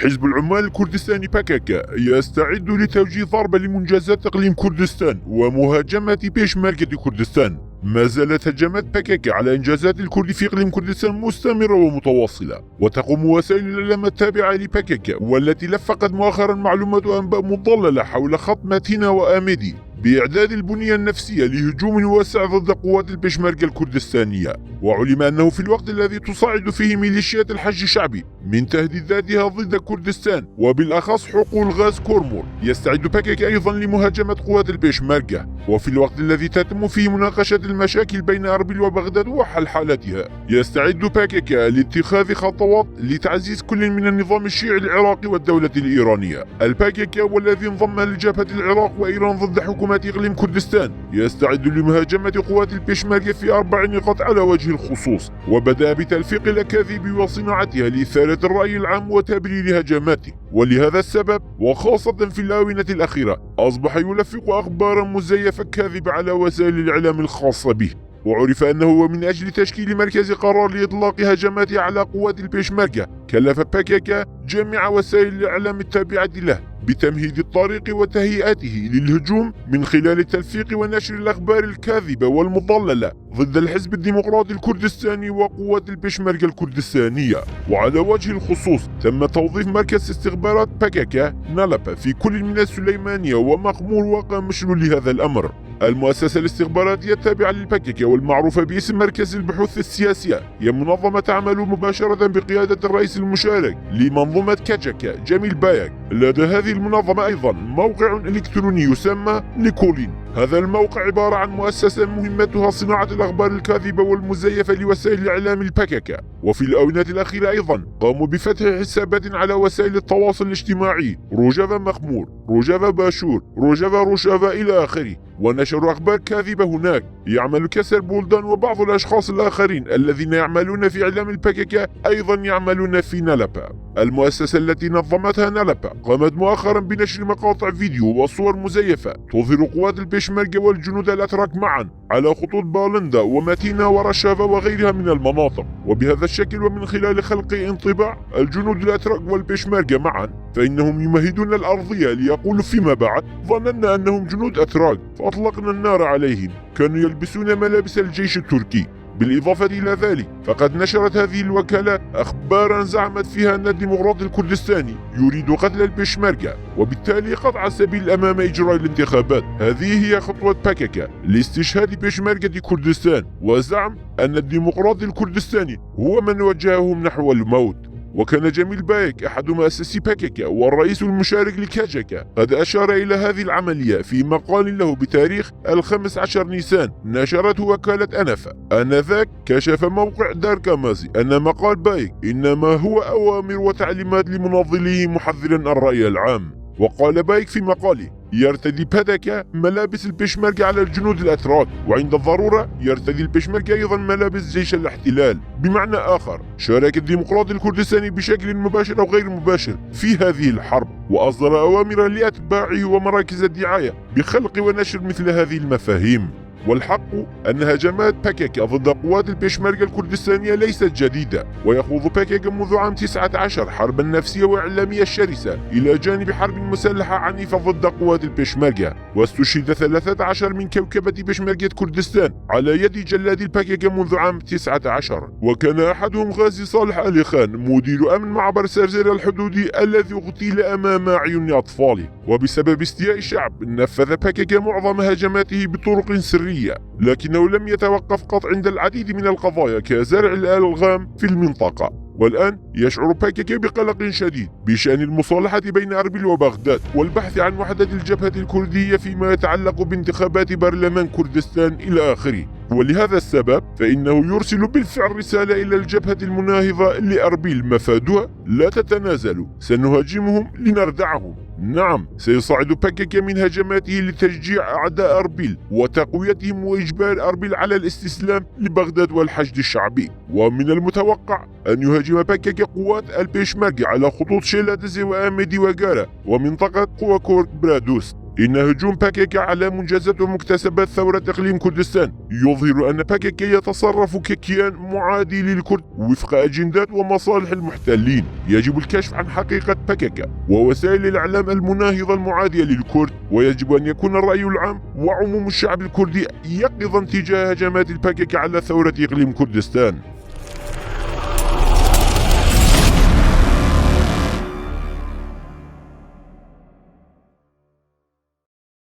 حزب العمال الكردستاني باكاكا يستعد لتوجيه ضربة لمنجزات إقليم كردستان ومهاجمة بيشمركة كردستان. ما زالت هجمات باكاكا على إنجازات الكرد في إقليم كردستان مستمرة ومتواصلة، وتقوم وسائل الإعلام التابعة لباكاكا والتي لفقت مؤخرا معلومات وأنباء مضللة حول خط ماتينا وآميدي بإعداد البنية النفسية لهجوم واسع ضد قوات البيشمركة الكردستانية. وعلم أنه في الوقت الذي تصعد فيه ميليشيات الحج الشعبي من تهديداتها ضد كردستان وبالأخص حقول غاز كورمور، يستعد باكاكا أيضا لمهاجمة قوات البيشمركة، وفي الوقت الذي تتم فيه مناقشة المشاكل بين أربيل وبغداد وحل حالتها يستعد باكاكا لاتخاذ خطوات لتعزيز كل من النظام الشيعي العراقي والدولة الإيرانية. الباكاكا والذي انضم لجبهة العراق وإيران ضد حكومة إقليم كردستان يستعد لمهاجمة قوات البيشمركة في 4 نقاط على وجه الخصوص، وبدأ بتلفيق الأكاذيب وصناعتها لإثارة الرأي العام وتبرير هجماته. ولهذا السبب وخاصة في الآونة الأخيرة أصبح يلفق أخبارا مزيفة كاذبة على وسائل الإعلام الخاصة به. وعرف أنه من أجل تشكيل مركز قرار لإطلاق هجمات على قوات البيشمركة كلف باكاكا جميع وسائل الإعلام التابعة له بتمهيد الطريق وتهيئته للهجوم من خلال التلفيق ونشر الأخبار الكاذبة والمضللة ضد الحزب الديمقراطي الكردستاني وقوات البيشمركة الكردستانية. وعلى وجه الخصوص تم توظيف مركز استخبارات باكاكا نالبا في كل من السليمانية ومقمور وقامشلو لهذا الأمر. المؤسسة الاستخباراتية التابعة للباكاكا والمعروفة باسم مركز البحوث السياسية هي منظمة تعمل مباشرة بقيادة الرئيس المشارك لمنظومة كاجاكا جميل بايك. لدى هذه المنظمة أيضا موقع إلكتروني يسمى ليكولين. هذا الموقع عبارة عن مؤسسة مهمتها صناعة الأخبار الكاذبة والمزيفة لوسائل الإعلام الباكاكا. وفي الآونة الأخيرة أيضا قاموا بفتح حسابات على وسائل التواصل الاجتماعي روجافا مخمور، روجافا باشور، روجافا روشافا إلى آخره، ونشروا أخبار كاذبة هناك. يعمل كسر بولدان وبعض الأشخاص الآخرين الذين يعملون في إعلام الباكاكا أيضا يعملون في نالبا. المؤسسة التي نظمتها نالبا قامت مؤخرا بنشر مقاطع فيديو وصور مزيفة تظهر قوات البيشمركة والجنود الأتراك معا على خطوط بالندا وماتينا ورشافا وغيرها من المناطق، وبهذا الشكل ومن خلال خلق انطباع الجنود الأتراك والبيشمركة معا فإنهم يمهدون الأرضية ليقولوا فيما بعد ظننا أنهم جنود أتراك فأطلقنا النار عليهم، كانوا يلبسون ملابس الجيش التركي. بالإضافة إلى ذلك فقد نشرت هذه الوكالات أخبارا زعمت فيها أن الديمقراطي الكردستاني يريد قتل البيشمركة وبالتالي قطع السبيل أمام إجراء الانتخابات. هذه هي خطوة باكاكا لاستشهاد بيشمركة كردستان وزعم أن الديمقراطي الكردستاني هو من وجههم نحو الموت. وكان جميل بايك أحد مؤسسي باكاكا والرئيس المشارك لكاجاكا قد أشار إلى هذه العملية في مقال له بتاريخ 15 نيسان نشرته وكالة أنفا. آنذاك كشف موقع دار كامازي أن مقال بايك إنما هو أوامر وتعليمات لمناضليه محذرا الرأي العام. وقال بايك في مقاله: يرتدي باكاكا ملابس البيشمركة على الجنود الأتراك، وعند الضرورة يرتدي البيشمركة أيضا ملابس جيش الاحتلال. بمعنى آخر شارك الديمقراطي الكردستاني بشكل مباشر أو غير مباشر في هذه الحرب، وأصدر أوامر لأتباعه ومراكز الدعاية بخلق ونشر مثل هذه المفاهيم. والحق أن هجمات باكاكا ضد قوات البيشمركة الكردستانية ليست جديدة، ويخوض باكاكا منذ عام 19 حربا نفسية وإعلامية شرسة إلى جانب حرب مسلحة عنيفة ضد قوات البيشمركة. واستشهد 13 من كوكبة بيشمركة كردستان على يد جلاد الباكاكا منذ عام 19، وكان أحدهم غازي صالح آل خان مدير أمن معبر سرزير الحدودي الذي اغتيل أمام أعين أطفاله. وبسبب استياء الشعب نفذ باكاكا معظم هجماته بطرق سرية، لكنه لم يتوقف قط عند العديد من القضايا كزرع الألغام في المنطقة. والآن يشعر باكاكا بقلق شديد بشأن المصالحة بين أربيل وبغداد والبحث عن وحدة الجبهة الكردية فيما يتعلق بانتخابات برلمان كردستان إلى آخره. ولهذا السبب فإنه يرسل بالفعل رسالة إلى الجبهة المناهضة لأربيل مفادها: لا تتنازلوا، سنهاجمهم لنردعهم. نعم، سيصعد باكاكا من هجماته لتشجيع أعداء أربيل وتقويتهم وإجبار أربيل على الاستسلام لبغداد والحشد الشعبي. ومن المتوقع أن يهاجم باكاكا قوات البيشمركة على خطوط شيلادزي وآميدي وغارة ومنطقة قواكورك برادوس. إن هجوم باكيكا على منجزات ومكتسبات ثورة إقليم كردستان يظهر أن باكيكا يتصرف ككيان معادي للكرد وفق أجندات ومصالح المحتلين. يجب الكشف عن حقيقة باكيكا ووسائل الإعلام المناهضة المعادية للكرد، ويجب أن يكون الرأي العام وعموم الشعب الكردي يقظا تجاه هجمات الباكيكا على ثورة إقليم كردستان.